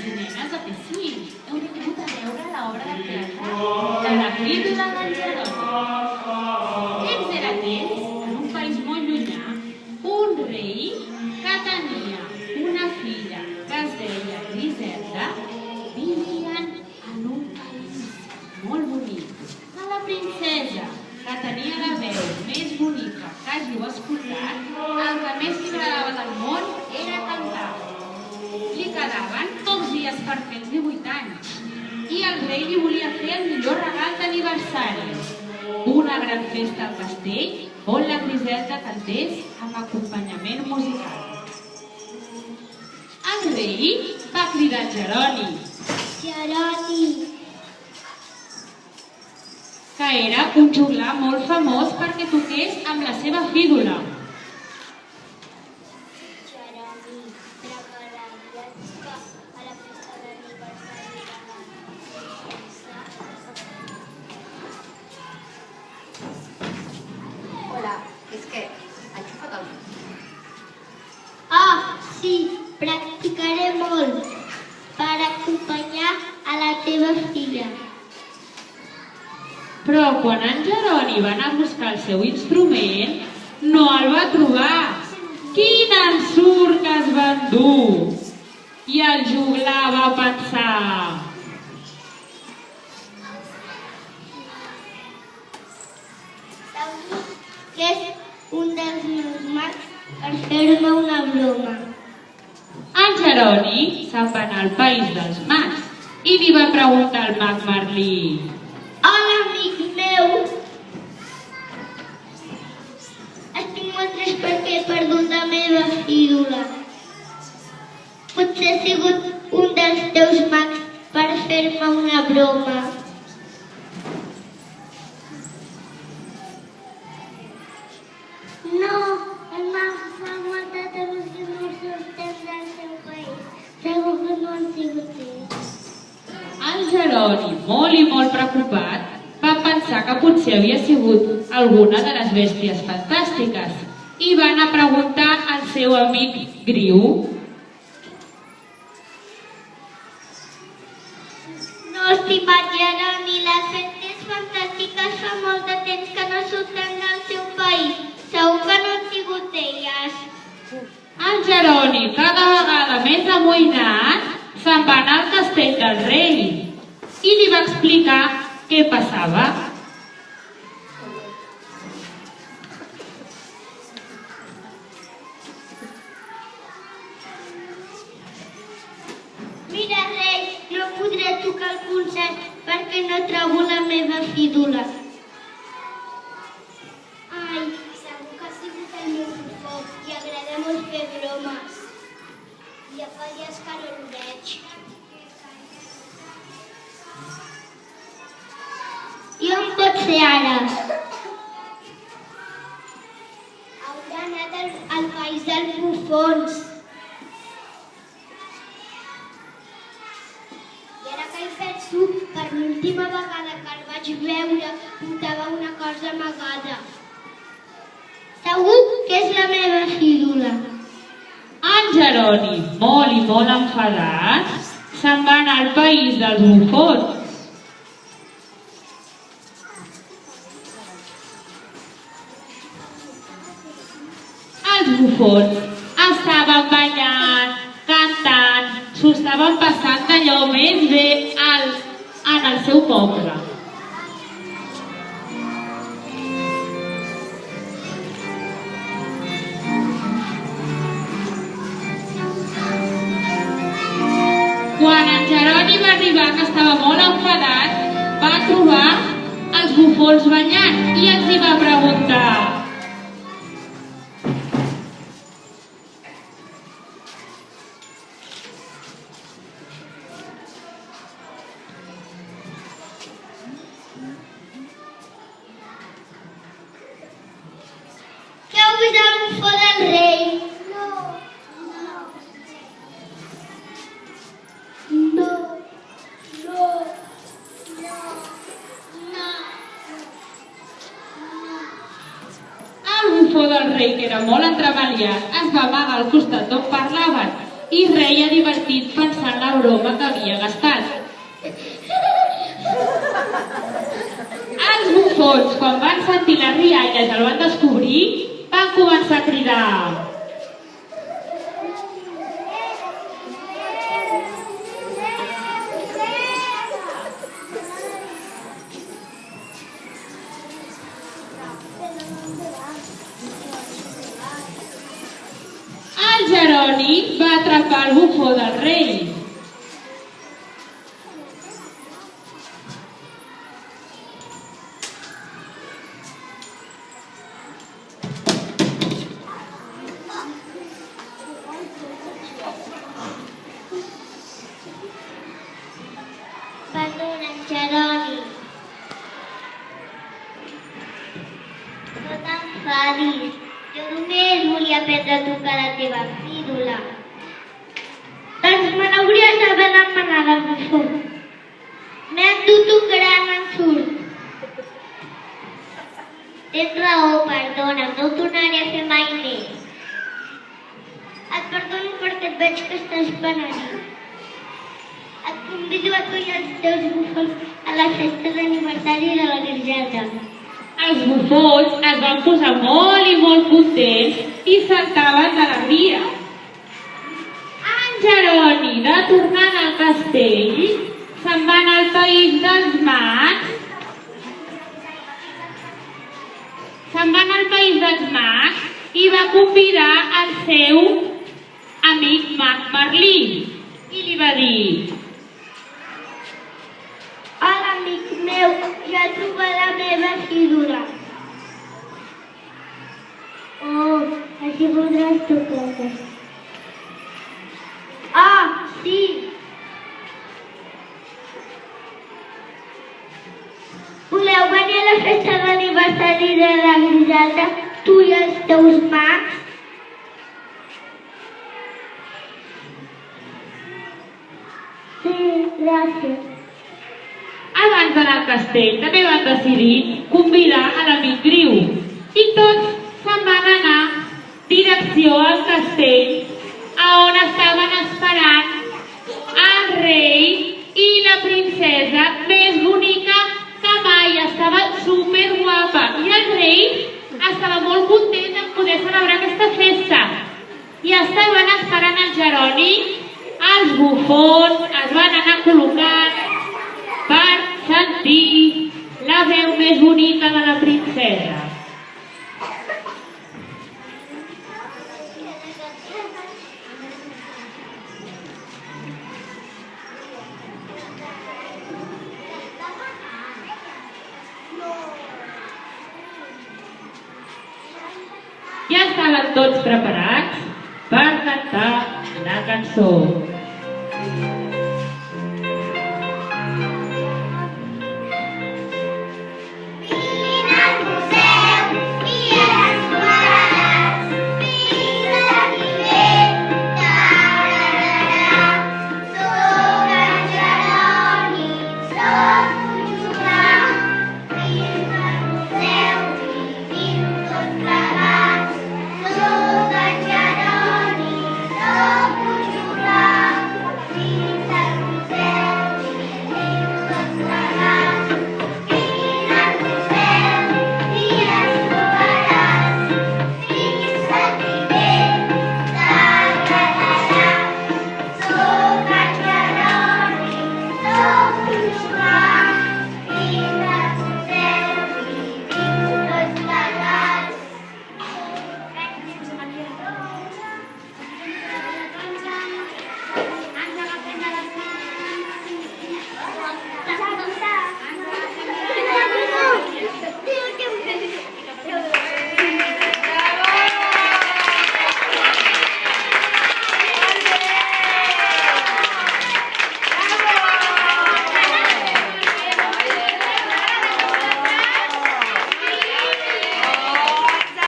Nens i nenes, a que sí? Heu vingut a veure l'obra de teatre de la Píldora del Jeroni. Temps era temps, en un país molt llunyà, un rei que tenia una filla que es deia Griselda, vivien en un país molt bonic. A la princesa, que tenia la veu més bonica que hàgiu escoltat, el que més li agradava del món era cantar. Li quedaven pocs dies per fer els 18 anys i el rei li volia fer el millor regal d'aniversari, una gran festa al castell on la Griselda cantés amb acompanyament musical. El rei va cridar Jeroni, que era un joglar molt famós perquè toqués amb la seva fídula. Hola, és que ha xufat el... Ah, sí, practicaré molt per acompanyar a la teva filla. Però quan en Jeroni va anar a buscar el seu instrument, no el va trobar. Quin ensurt que es va endur! I el joglar va pensar... Segur que és un dels meus mags per fer-me una broma. En Jeroni se'n va anar al país dels mags i li va preguntar al mag Merlí: Hola, amic meu! Estic molt trist perquè he perdut la meva fídula. Potser ha sigut un dels teus mags per fer-me una broma. No, el mag fa molt de temps que no sortim del seu país. Segur que no han sigut ells. El Jeroni, molt i molt preocupat, va pensar que potser havia sigut alguna de les bèsties fantàstiques i va anar a preguntar al seu amic Griu. No, estimat Jeroni, les bèsties fantàstiques fa molt de temps que no surten del seu país. Segur que no han sigut elles. El Jeroni, cada vegada més amoïnat, se'n va anar al castell del rei i li va explicar què passava. Mira, rei, no podré tocar el concert perquè no trobo la meva fídula. Ai, segur que ha sigut el meu bufó i agrada molt fer bromes. Ja fa dies que no el veig. I on pot ser ara? Haurà anat al país dels bufons. I ara que hi penso, per l'última vegada que el vaig veure, portava una cosa amagada. Segur que és la meva fídula. En Jeroni, molt i molt enfadat, se'n va anar al país dels bufons. Els bufons estaven ballant, cantant, s'ho estaven passant d'allò més bé en el seu poble. Quan en Jeroni va arribar, que estava molt enfadat, va trobar els bufons ballant i els hi va preguntar: Què heu vist al bufó del rei? El bufó del rei, que era molt entremaliat, es va amagar al costat d'on parlaven i reia divertit pensant la broma que havia gastat. Els bufons, quan van sentir les rialles i el van descobrir, van començar a cridar. El Jeroni va atrapar el bufó del rei. Perdona, Jeroni. No t'enfadis. Jo només volia aprendre a tocar la teva fídula. Doncs me n'hauries d'haver demanat el bufó. M'he endut un gran ensurt. Tens raó, perdona'm, no ho tornaré a fer mai més. Et perdono perquè et veig que estàs penedit. Et convido a tu i els teus bufons a la festa d'aniversari de la Grilleta. Els bufons es van posar molt i molt contents i saltaven d'alegria. En Jeroni, de tornant al castell, se'n va anar al país dels mags. Se'n va anar al país dels mags i va convidar el seu amic mag Merlí i li va dir: Hola, amic meu, ja he trobat la meva fídula. Oh, així podràs tocar-te. Ah, sí. Voleu venir a la festa d'aniversari de la Grilleta, tu i els teus mags? Sí, gràcies. Abans d'anar al castell també van decidir convidar a l'amic Griu i tots se'n van anar direcció al castell on estaven esperant el rei i la princesa més bonica que mai. Estava superguapa i el rei estava molt content de poder celebrar aquesta festa i estaven esperant el Jeroni. Els bufons es van anar col·locant per sentir la veu més bonica de la princesa. Ja estaven tots preparats per cantar la cançó.